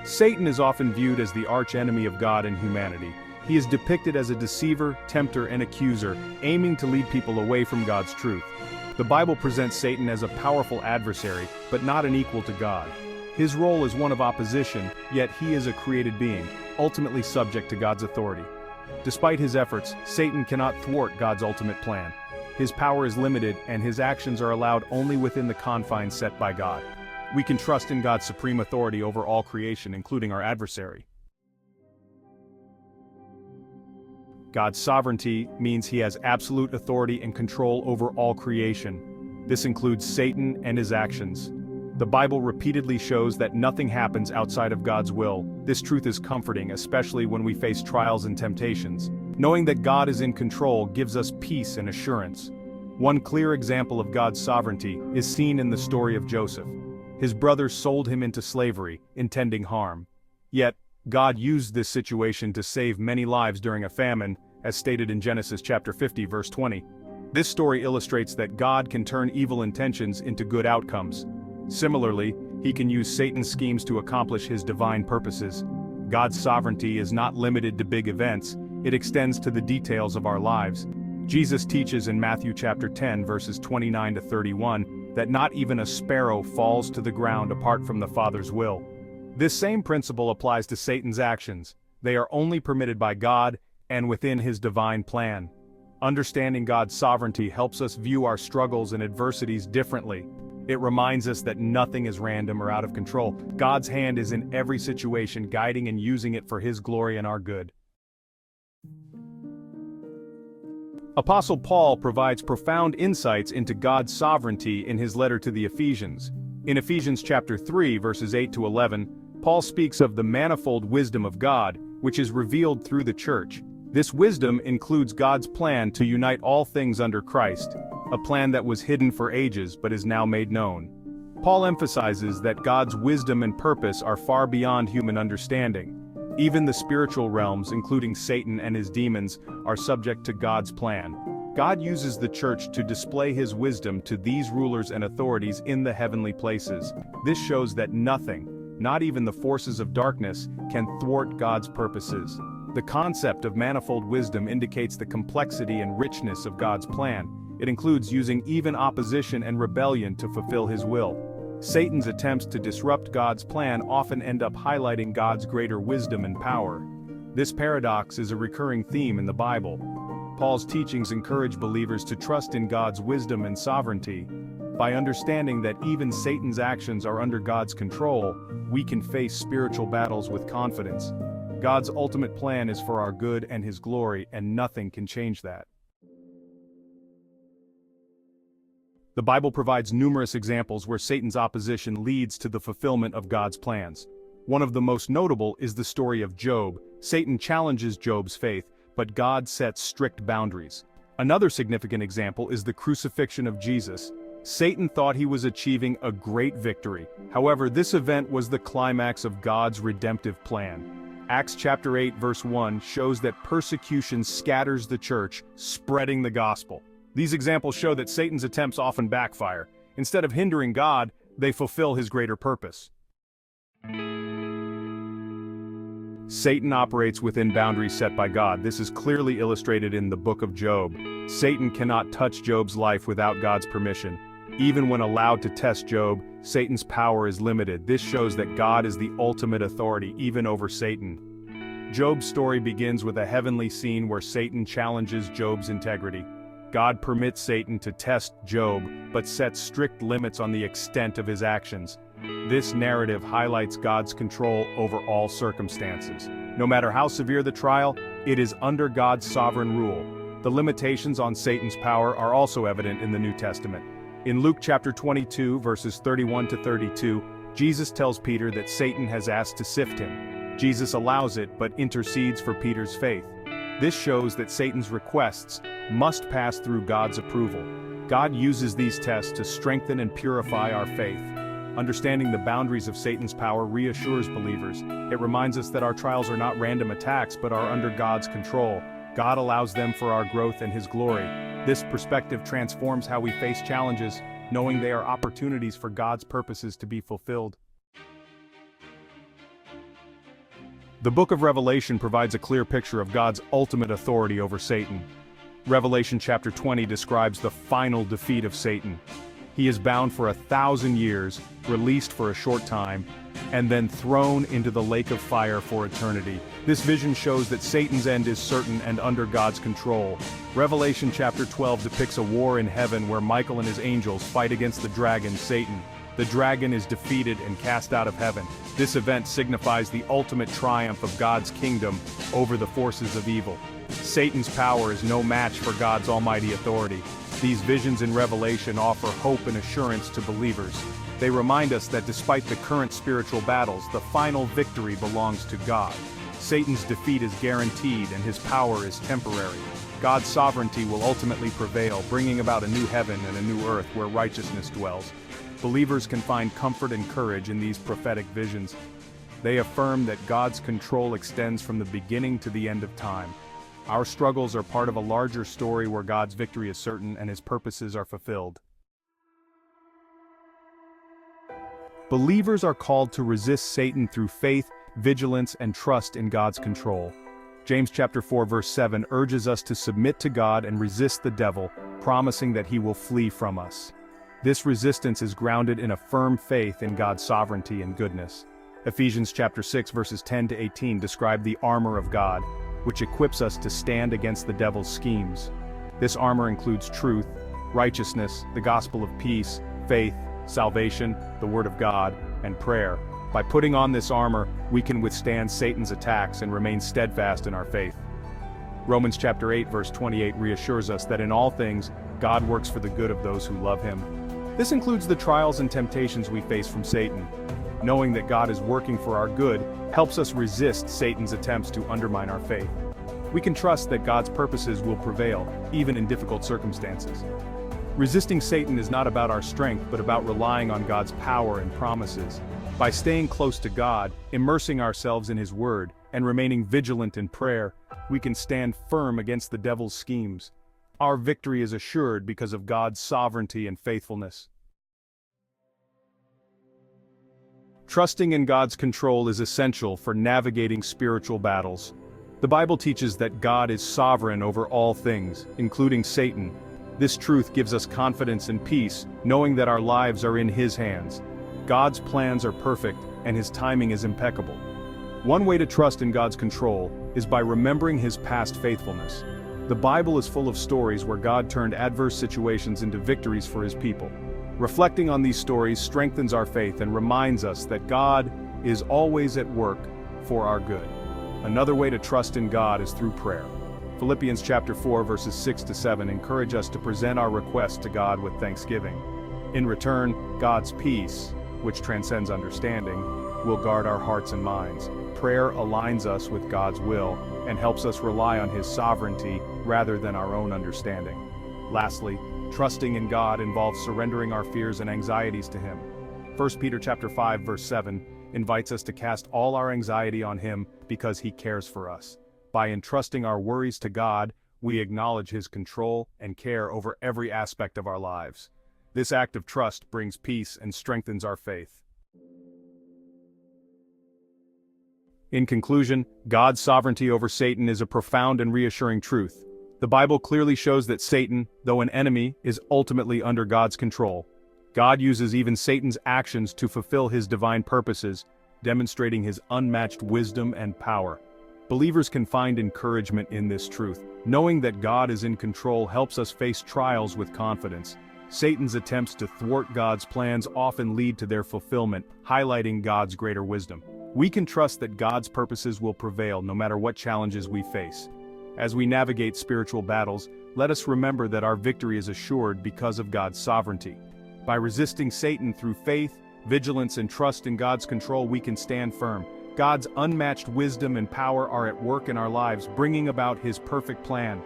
Satan is often viewed as the arch-enemy of God and humanity. He is depicted as a deceiver, tempter, and accuser, aiming to lead people away from God's truth. The Bible presents Satan as a powerful adversary, but not an equal to God. His role is one of opposition, yet he is a created being, ultimately subject to God's authority. Despite his efforts, Satan cannot thwart God's ultimate plan. His power is limited, and his actions are allowed only within the confines set by God. We can trust in God's supreme authority over all creation, including our adversary. God's sovereignty means he has absolute authority and control over all creation. This includes Satan and his actions. The Bible repeatedly shows that nothing happens outside of God's will. This truth is comforting, especially when we face trials and temptations. Knowing that God is in control gives us peace and assurance. One clear example of God's sovereignty is seen in the story of Joseph. His brothers sold him into slavery, intending harm. Yet, God used this situation to save many lives during a famine, as stated in Genesis chapter 50 verse 20. This story illustrates that God can turn evil intentions into good outcomes. Similarly, he can use Satan's schemes to accomplish his divine purposes. God's sovereignty is not limited to big events, it extends to the details of our lives. Jesus teaches in Matthew chapter 10 verses 29 to 31 that not even a sparrow falls to the ground apart from the Father's will. This same principle applies to Satan's actions. They are only permitted by God and within his divine plan. Understanding God's sovereignty helps us view our struggles and adversities differently. It reminds us that nothing is random or out of control. God's hand is in every situation, guiding and using it for his glory and our good. Apostle Paul provides profound insights into God's sovereignty in his letter to the Ephesians. In Ephesians chapter 3 verses 8 to 11, Paul speaks of the manifold wisdom of God, which is revealed through the church. This wisdom includes God's plan to unite all things under Christ, a plan that was hidden for ages but is now made known. Paul emphasizes that God's wisdom and purpose are far beyond human understanding. Even the spiritual realms, including Satan and his demons, are subject to God's plan. God uses the church to display his wisdom to these rulers and authorities in the heavenly places. This shows that nothing, not even the forces of darkness, can thwart God's purposes. The concept of manifold wisdom indicates the complexity and richness of God's plan. It includes using even opposition and rebellion to fulfill his will. Satan's attempts to disrupt God's plan often end up highlighting God's greater wisdom and power. This paradox is a recurring theme in the Bible. Paul's teachings encourage believers to trust in God's wisdom and sovereignty. By understanding that even Satan's actions are under God's control, we can face spiritual battles with confidence. God's ultimate plan is for our good and his glory, and nothing can change that. The Bible provides numerous examples where Satan's opposition leads to the fulfillment of God's plans. One of the most notable is the story of Job. Satan challenges Job's faith, but God sets strict boundaries. Another significant example is the crucifixion of Jesus. Satan thought he was achieving a great victory. However, this event was the climax of God's redemptive plan. Acts chapter 8 verse 1 shows that persecution scatters the church, spreading the gospel. These examples show that Satan's attempts often backfire. Instead of hindering God, they fulfill his greater purpose. Satan operates within boundaries set by God. This is clearly illustrated in the book of Job. Satan cannot touch Job's life without God's permission. Even when allowed to test Job, Satan's power is limited. This shows that God is the ultimate authority, even over Satan. Job's story begins with a heavenly scene where Satan challenges Job's integrity. God permits Satan to test Job, but sets strict limits on the extent of his actions. This narrative highlights God's control over all circumstances. No matter how severe the trial, it is under God's sovereign rule. The limitations on Satan's power are also evident in the New Testament. In Luke chapter 22 verses 31 to 32, Jesus tells Peter that Satan has asked to sift him. Jesus allows it but intercedes for Peter's faith. This shows that Satan's requests must pass through God's approval. God uses these tests to strengthen and purify our faith. Understanding the boundaries of Satan's power reassures believers. It reminds us that our trials are not random attacks but are under God's control. God allows them for our growth and his glory. This perspective transforms how we face challenges, knowing they are opportunities for God's purposes to be fulfilled. The book of Revelation provides a clear picture of God's ultimate authority over Satan. Revelation chapter 20 describes the final defeat of Satan. He is bound for 1,000 years, released for a short time, and then thrown into the lake of fire for eternity. This vision shows that Satan's end is certain and under God's control. Revelation chapter 12 depicts a war in heaven where Michael and his angels fight against the dragon, Satan. The dragon is defeated and cast out of heaven. This event signifies the ultimate triumph of God's kingdom over the forces of evil. Satan's power is no match for God's almighty authority. These visions in Revelation offer hope and assurance to believers. They remind us that despite the current spiritual battles, the final victory belongs to God. Satan's defeat is guaranteed and his power is temporary. God's sovereignty will ultimately prevail, bringing about a new heaven and a new earth where righteousness dwells. Believers can find comfort and courage in these prophetic visions. They affirm that God's control extends from the beginning to the end of time. Our struggles are part of a larger story where God's victory is certain and his purposes are fulfilled. Believers are called to resist Satan through faith, vigilance, and trust in God's control. James chapter 4 verse 7 urges us to submit to God and resist the devil, promising that he will flee from us. This resistance is grounded in a firm faith in God's sovereignty and goodness. Ephesians chapter 6 verses 10 to 18 describe the armor of God, which equips us to stand against the devil's schemes. This armor includes truth, righteousness, the gospel of peace, faith, salvation, the word of God, and prayer. By putting on this armor, we can withstand Satan's attacks and remain steadfast in our faith. Romans chapter 8 verse 28 reassures us that in all things, God works for the good of those who love him. This includes the trials and temptations we face from Satan. Knowing that God is working for our good helps us resist Satan's attempts to undermine our faith. We can trust that God's purposes will prevail, even in difficult circumstances. Resisting Satan is not about our strength, but about relying on God's power and promises. By staying close to God, immersing ourselves in his word, and remaining vigilant in prayer, we can stand firm against the devil's schemes. Our victory is assured because of God's sovereignty and faithfulness. Trusting in God's control is essential for navigating spiritual battles. The Bible teaches that God is sovereign over all things, including Satan. This truth gives us confidence and peace, knowing that our lives are in his hands. God's plans are perfect, and his timing is impeccable. One way to trust in God's control is by remembering his past faithfulness. The Bible is full of stories where God turned adverse situations into victories for his people. Reflecting on these stories strengthens our faith and reminds us that God is always at work for our good. Another way to trust in God is through prayer. Philippians chapter 4 verses 6 to 7 encourage us to present our requests to God with thanksgiving. In return, God's peace, which transcends understanding, will guard our hearts and minds. Prayer aligns us with God's will and helps us rely on his sovereignty rather than our own understanding. Lastly, trusting in God involves surrendering our fears and anxieties to him. 1 Peter chapter 5 verse 7 invites us to cast all our anxiety on him because he cares for us. By entrusting our worries to God, we acknowledge his control and care over every aspect of our lives. This act of trust brings peace and strengthens our faith. In conclusion, God's sovereignty over Satan is a profound and reassuring truth. The Bible clearly shows that Satan, though an enemy, is ultimately under God's control. God uses even Satan's actions to fulfill his divine purposes, demonstrating his unmatched wisdom and power. Believers can find encouragement in this truth. Knowing that God is in control helps us face trials with confidence. Satan's attempts to thwart God's plans often lead to their fulfillment, highlighting God's greater wisdom. We can trust that God's purposes will prevail no matter what challenges we face. As we navigate spiritual battles, let us remember that our victory is assured because of God's sovereignty. By resisting Satan through faith, vigilance, and trust in God's control, we can stand firm. God's unmatched wisdom and power are at work in our lives, bringing about his perfect plan.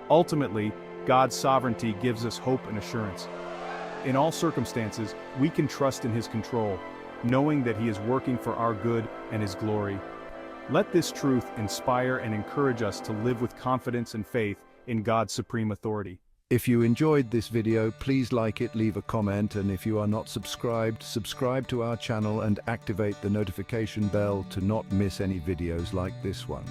Ultimately, God's sovereignty gives us hope and assurance. In all circumstances, we can trust in his control, knowing that he is working for our good and his glory. Let this truth inspire and encourage us to live with confidence and faith in God's supreme authority. If you enjoyed this video, please like it, leave a comment, and if you are not subscribed, subscribe to our channel and activate the notification bell to not miss any videos like this one.